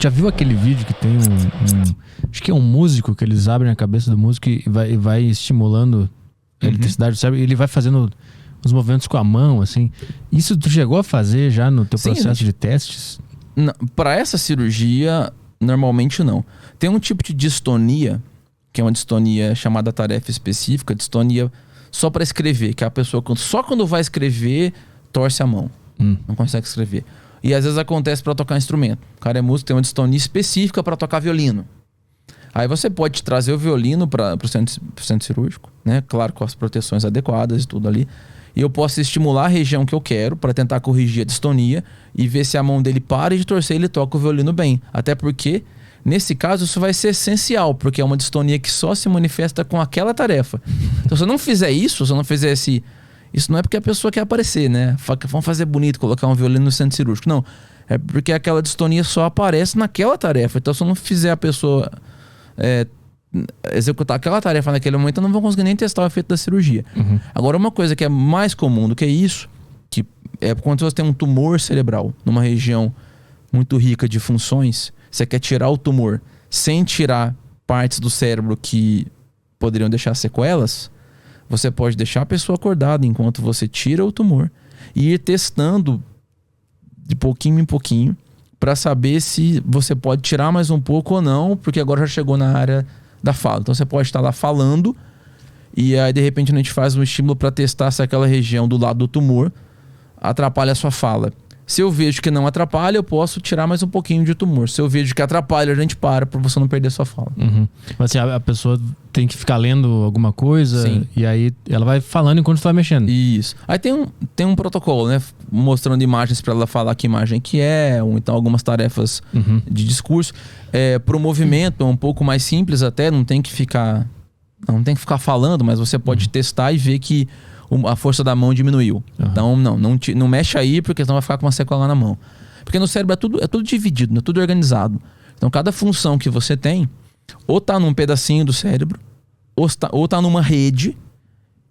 Já viu aquele vídeo que tem acho que é um músico que eles abrem a cabeça do músico e vai estimulando a eletricidade do cérebro, e ele vai fazendo os movimentos com a mão, assim. Isso tu chegou a fazer já no teu processo de testes? Para essa cirurgia, normalmente não. Tem um tipo de distonia, que é uma distonia chamada tarefa específica, distonia só para escrever, que é a pessoa só quando vai escrever torce a mão, não consegue escrever. E às vezes acontece para tocar instrumento. O cara é músico, tem uma distonia específica para tocar violino. Aí você pode trazer o violino para o centro cirúrgico, né? Claro, com as proteções adequadas e tudo ali. E eu posso estimular a região que eu quero para tentar corrigir a distonia e ver se a mão dele para de torcer e ele toca o violino bem. Até porque, nesse caso, isso vai ser essencial, porque é uma distonia que só se manifesta com aquela tarefa. Então, se eu não fizer isso, se eu não fizer esse... Isso não é porque a pessoa quer aparecer, né? Vamos fazer bonito, colocar um violino no centro cirúrgico. Não. É porque aquela distonia só aparece naquela tarefa. Então, se eu não fizer a pessoa executar aquela tarefa naquele momento, eu não vou conseguir nem testar o efeito da cirurgia. Agora, uma coisa que é mais comum do que isso, que é quando você tem um tumor cerebral numa região muito rica de funções, você quer tirar o tumor sem tirar partes do cérebro que poderiam deixar sequelas, você pode deixar a pessoa acordada enquanto você tira o tumor e ir testando de pouquinho em pouquinho para saber se você pode tirar mais um pouco ou não, porque agora já chegou na área da fala. Então você pode estar lá falando e aí de repente a gente faz um estímulo para testar se aquela região do lado do tumor atrapalha a sua fala. Se eu vejo que não atrapalha, eu posso tirar mais um pouquinho de tumor. Se eu vejo que atrapalha, a gente para você não perder sua fala. Mas assim, a pessoa tem que ficar lendo alguma coisa. Sim. E aí ela vai falando enquanto tu vai mexendo. Isso. Aí tem um protocolo, né? Mostrando imagens para ela falar que imagem que é, ou então algumas tarefas de discurso. Pro movimento é um pouco mais simples até, não tem que ficar falando, mas você pode testar e ver que a força da mão diminuiu. Então não mexe aí, porque senão vai ficar com uma sequela na mão. Porque no cérebro é tudo dividido, né? Tudo organizado. Então cada função que você tem, ou tá num pedacinho do cérebro, ou tá numa rede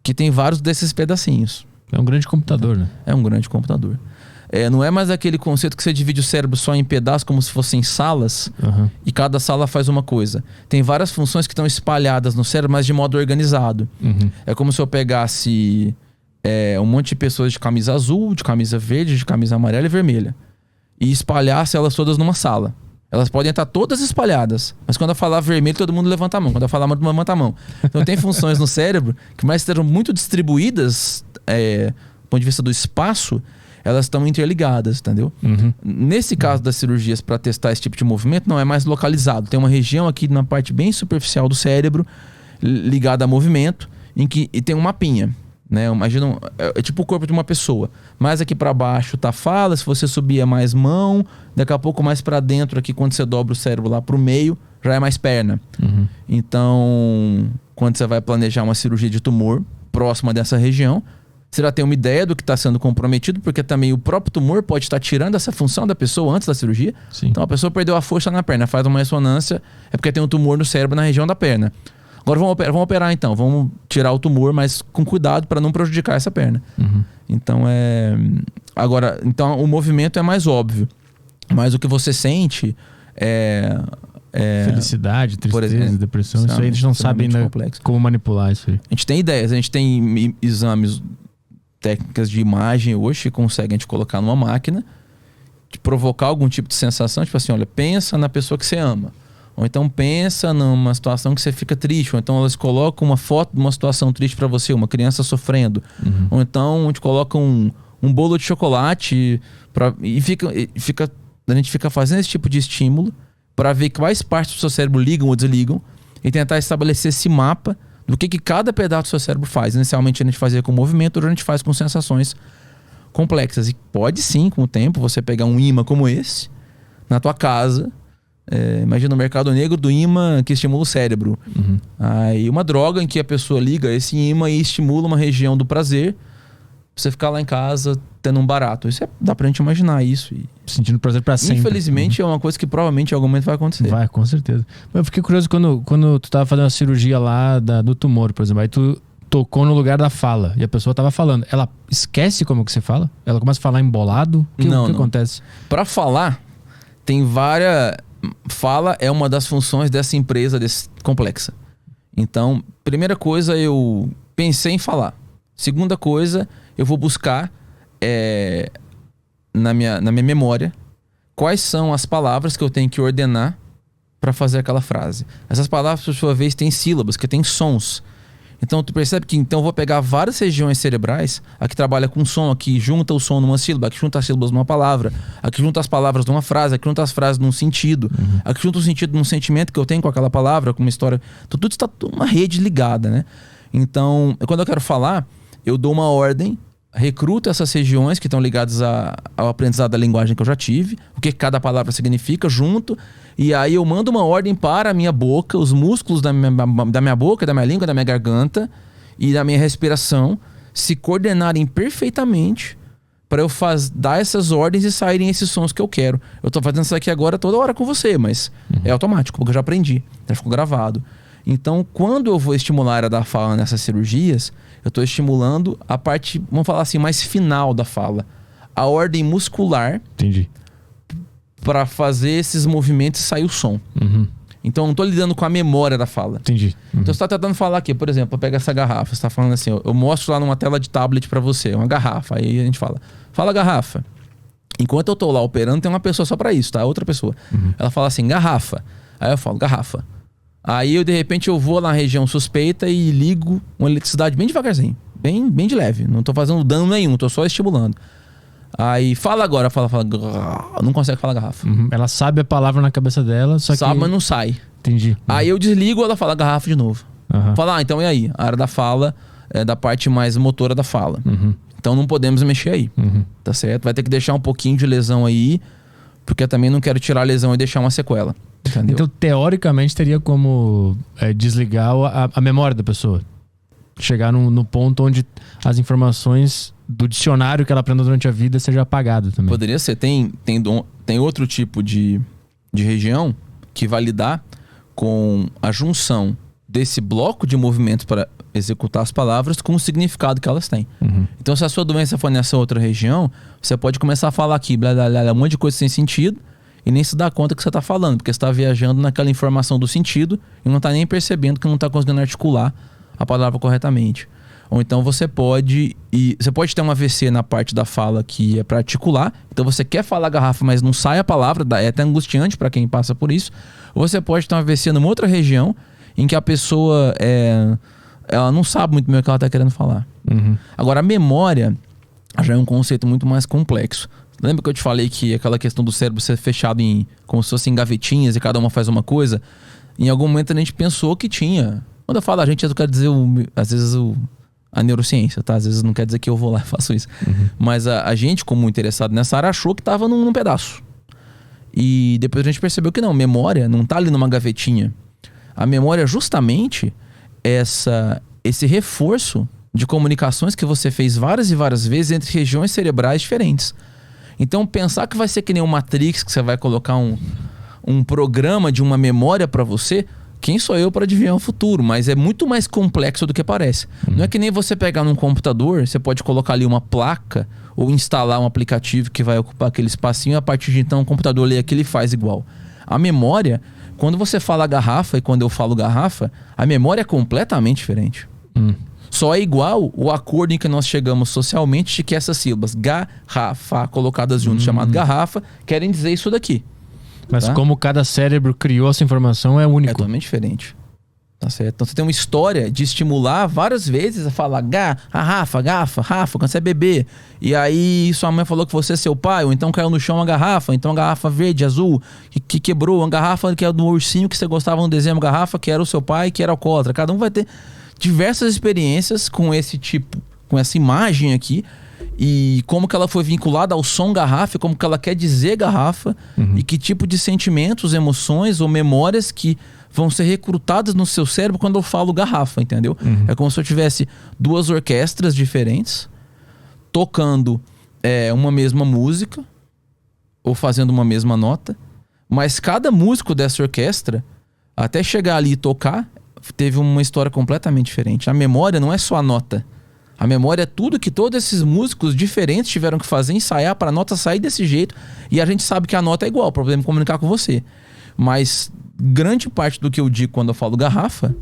que tem vários desses pedacinhos. É um grande computador, né? É um grande computador. Não é mais aquele conceito que você divide o cérebro só em pedaços, como se fossem salas, e cada sala faz uma coisa. Tem várias funções que estão espalhadas no cérebro, mas de modo organizado. É como se eu pegasse um monte de pessoas de camisa azul, de camisa verde, de camisa amarela e vermelha, e espalhasse elas todas numa sala. Elas podem estar todas espalhadas, mas quando eu falar vermelho, todo mundo levanta a mão. Quando eu falar amarelo, levanta a mão. Então tem funções no cérebro que, mais estão muito distribuídas do ponto de vista do espaço, elas estão interligadas, entendeu? Nesse caso das cirurgias para testar esse tipo de movimento, não é mais localizado. Tem uma região aqui na parte bem superficial do cérebro, ligada a movimento, e tem um mapinha, né? Imagina, é tipo o corpo de uma pessoa. Mais aqui para baixo tá fala, se você subir é mais mão, daqui a pouco mais para dentro aqui, quando você dobra o cérebro lá pro meio, já é mais perna. Então, quando você vai planejar uma cirurgia de tumor próxima dessa região, você já tem uma ideia do que está sendo comprometido, porque também o próprio tumor pode estar tirando essa função da pessoa antes da cirurgia. Sim. Então a pessoa perdeu a força na perna, faz uma ressonância, é porque tem um tumor no cérebro na região da perna. Agora vamos operar então, vamos tirar o tumor, mas com cuidado para não prejudicar essa perna. Então então o movimento é mais óbvio, mas o que você sente felicidade, tristeza, por exemplo, depressão, isso aí a gente não sabe ainda como manipular isso aí. A gente tem ideias, a gente tem exames, técnicas de imagem hoje que conseguem te colocar numa máquina, te provocar algum tipo de sensação, tipo assim, olha, pensa na pessoa que você ama, ou então pensa numa situação que você fica triste, ou então elas colocam uma foto de uma situação triste para você, uma criança sofrendo, ou então te colocam um bolo de chocolate e a gente fica fazendo esse tipo de estímulo para ver quais partes do seu cérebro ligam ou desligam e tentar estabelecer esse mapa do que cada pedaço do seu cérebro faz. Inicialmente a gente fazia com movimento, hoje a gente faz com sensações complexas. E pode sim, com o tempo, você pegar um imã como esse na tua casa. Imagina o mercado negro do imã que estimula o cérebro. Aí uma droga em que a pessoa liga esse imã e estimula uma região do prazer. Você ficar lá em casa tendo um barato. Isso dá pra gente imaginar isso. Sentindo prazer pra sempre. Infelizmente é uma coisa que provavelmente em algum momento vai acontecer. Vai, com certeza. Eu fiquei curioso quando tu tava fazendo a cirurgia lá do tumor, por exemplo. Aí tu tocou no lugar da fala e a pessoa tava falando. Ela esquece como que você fala? Ela começa a falar embolado? O que acontece? Pra falar, tem várias... fala é uma das funções dessa empresa complexa. Então, primeira coisa, eu pensei em falar. Segunda coisa, eu vou buscar na minha memória quais são as palavras que eu tenho que ordenar para fazer aquela frase. Essas palavras, por sua vez, têm sílabas, que têm sons. Então, tu percebe que eu vou pegar várias regiões cerebrais, a que trabalha com som, a que junta o som numa sílaba, a que junta as sílabas numa palavra, a que junta as palavras numa frase, a que junta as frases num sentido, a que junta o sentido num sentimento que eu tenho com aquela palavra, com uma história. Então, tudo está uma rede ligada, né? Então, quando eu quero falar, eu dou uma ordem, recruto essas regiões que estão ligadas ao aprendizado da linguagem que eu já tive, o que cada palavra significa, junto, e aí eu mando uma ordem para a minha boca, os músculos da minha boca, da minha língua, da minha garganta e da minha respiração se coordenarem perfeitamente para eu dar essas ordens e saírem esses sons que eu quero. Eu estou fazendo isso aqui agora toda hora com você, mas é automático, porque eu já aprendi, já ficou gravado. Então, quando eu vou estimular a área da fala nessas cirurgias, eu estou estimulando a parte, vamos falar assim, mais final da fala. A ordem muscular. Entendi. Para fazer esses movimentos e sair o som. Então, eu não estou lidando com a memória da fala. Entendi. Então, você está tentando falar aqui, por exemplo, eu pego essa garrafa, você está falando assim, eu mostro lá numa tela de tablet para você, uma garrafa. Aí a gente fala garrafa. Enquanto eu estou lá operando, tem uma pessoa só para isso, tá? Outra pessoa. Ela fala assim, garrafa. Aí eu falo, garrafa. Aí, de repente, eu vou na região suspeita e ligo uma eletricidade bem devagarzinho. Bem de leve. Não tô fazendo dano nenhum, tô só estimulando. Aí, fala agora. Fala. Não consegue falar garrafa. Ela sabe a palavra na cabeça dela, só que... Sabe, mas não sai. Entendi. Aí eu desligo, ela fala garrafa de novo. Fala, então e aí? A área da fala é da parte mais motora da fala. Então não podemos mexer aí. Tá certo? Vai ter que deixar um pouquinho de lesão aí, porque eu também não quero tirar a lesão e deixar uma sequela. Entendeu? Então, teoricamente, teria como desligar a memória da pessoa. Chegar no ponto onde as informações do dicionário que ela aprendeu durante a vida seja apagado também. Poderia ser. Tem outro tipo de região que vai lidar com a junção desse bloco de movimentos para executar as palavras com o significado que elas têm. Então, se a sua doença for nessa outra região, você pode começar a falar aqui, blá, blá, blá, um monte de coisa sem sentido, e nem se dá conta que você está falando, porque você está viajando naquela informação do sentido e não está nem percebendo que não está conseguindo articular a palavra corretamente. Ou então você pode ter um AVC na parte da fala que é para articular, então você quer falar garrafa, mas não sai a palavra, é até angustiante para quem passa por isso. Ou você pode ter um AVC numa outra região em que a pessoa ela não sabe muito bem o que ela está querendo falar. Agora, a memória já é um conceito muito mais complexo. Lembra que eu te falei que aquela questão do cérebro ser fechado como se fossem gavetinhas e cada uma faz uma coisa? Em algum momento a gente pensou que tinha. Quando eu falo a gente, eu quero dizer às vezes a neurociência, tá? Às vezes não quer dizer que eu vou lá e faço isso. Mas a gente, como interessado nessa área, achou que estava num pedaço. E depois a gente percebeu que não, memória não está ali numa gavetinha. A memória é justamente esse reforço de comunicações que você fez várias e várias vezes entre regiões cerebrais diferentes. Então, pensar que vai ser que nem um Matrix, que você vai colocar um programa de uma memória para você, quem sou eu para adivinhar o futuro? Mas é muito mais complexo do que parece. Não é que nem você pegar num computador, você pode colocar ali uma placa ou instalar um aplicativo que vai ocupar aquele espacinho e a partir de então o computador lê aquilo e faz igual. A memória, quando você fala garrafa e quando eu falo garrafa, a memória é completamente diferente. Só é igual o acordo em que nós chegamos socialmente de que essas sílabas garrafa colocadas juntas, chamado garrafa, querem dizer isso daqui. Mas como cada cérebro criou essa informação é único. É totalmente diferente. Tá certo? Então você tem uma história de estimular várias vezes a falar garrafa, quando você é bebê. E aí sua mãe falou que você é seu pai, ou então caiu no chão uma garrafa, então uma garrafa verde, azul, que quebrou, uma garrafa que é do ursinho que você gostava no desenho, uma garrafa que era o seu pai, que era alcoólatra. Cada um vai ter diversas experiências com esse tipo, com essa imagem aqui, e como que ela foi vinculada ao som garrafa, como que ela quer dizer garrafa, e que tipo de sentimentos, emoções ou memórias que vão ser recrutadas no seu cérebro quando eu falo garrafa, entendeu? É como se eu tivesse duas orquestras diferentes tocando uma mesma música ou fazendo uma mesma nota, mas cada músico dessa orquestra, até chegar ali e tocar, teve uma história completamente diferente. A memória não é só a nota. A memória é tudo que todos esses músicos diferentes tiveram que fazer, ensaiar para a nota sair desse jeito. E a gente sabe que a nota é igual para poder me comunicar com você. Mas grande parte do que eu digo quando eu falo garrafa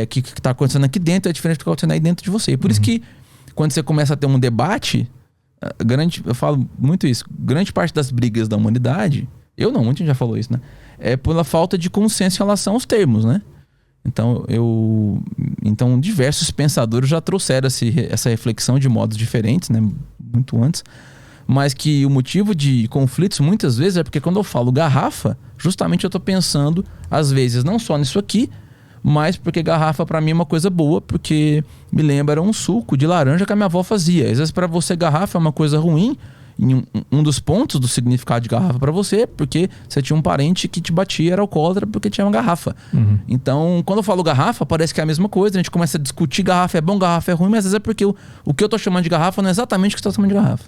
que tá acontecendo aqui dentro é diferente do que tá acontecendo aí dentro de você. E por isso que quando você começa a ter um debate, eu falo muito isso, grande parte das brigas da humanidade, muita gente já falou isso, né? É pela falta de consenso em relação aos termos, né? Então diversos pensadores já trouxeram essa reflexão de modos diferentes, né? Muito antes. Mas que o motivo de conflitos muitas vezes é porque quando eu falo garrafa, justamente eu tô pensando, às vezes, não só nisso aqui, mas porque garrafa pra mim é uma coisa boa, porque me lembra um suco de laranja que a minha avó fazia. Às vezes pra você garrafa é uma coisa ruim, em um dos pontos do significado de garrafa pra você, porque você tinha um parente que te batia, era alcoólatra porque tinha uma garrafa. Então, quando eu falo garrafa, parece que é a mesma coisa, a gente começa a discutir garrafa é bom, garrafa é ruim, mas às vezes é porque o que eu tô chamando de garrafa não é exatamente o que você tá chamando de garrafa.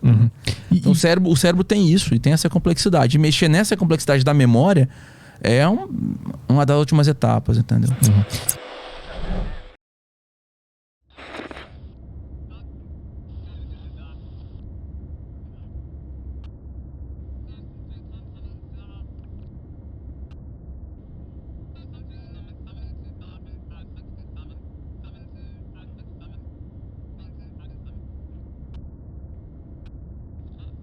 Então, o cérebro tem isso, e tem essa complexidade. E mexer nessa complexidade da memória é uma das últimas etapas, entendeu?